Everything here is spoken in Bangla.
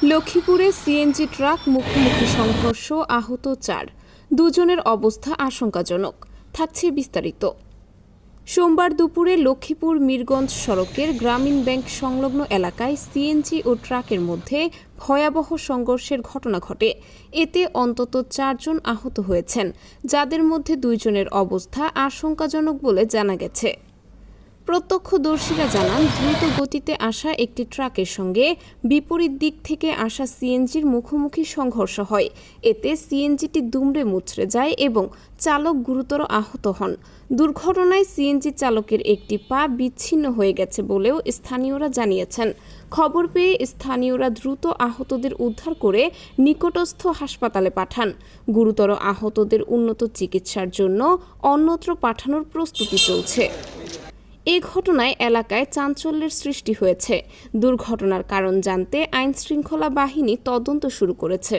লক্ষ্মীপুরে সিএনজি ট্রাক মুখোমুখি সংঘর্ষ, আহত 4, দুজনের অবস্থা আশঙ্কাজনক। থাকছে বিস্তারিত। সোমবার দুপুরে লক্ষ্মীপুর মিরগঞ্জ সড়কের গ্রামীণ ব্যাংক সংলগ্ন এলাকায় সিএনজি ও ট্রাকের মধ্যে ভয়াবহ সংঘর্ষের ঘটনা ঘটে। এতে অন্তত 4 জন আহত হয়েছেন, যাদের মধ্যে 2 জনের অবস্থা আশঙ্কাজনক বলে জানা গেছে। প্রত্যক্ষদর্শীরা জানান, দ্রুত গতিতে আসা একটি ট্রাকের সঙ্গে বিপরীত দিক থেকে আসা সিএনজির মুখোমুখি সংঘর্ষ হয়। এতে সিএনজিটি দুমড়ে মুচড়ে যায় এবং চালক গুরুতর আহত হন। দুর্ঘটনায় সিএনজি চালকের একটি পা বিচ্ছিন্ন হয়ে গেছে বলেও স্থানীয়রা জানিয়েছেন। খবর পেয়ে স্থানীয়রা দ্রুত আহতদের উদ্ধার করে নিকটস্থ হাসপাতালে পাঠান। গুরুতর আহতদের উন্নত চিকিৎসার জন্য অন্যত্র পাঠানোর প্রস্তুতি চলছে। এ ঘটনায় এলাকায় চাঞ্চল্যের সৃষ্টি হয়েছে। দুর্ঘটনার কারণ জানতে আইনশৃঙ্খলা বাহিনী তদন্ত শুরু করেছে।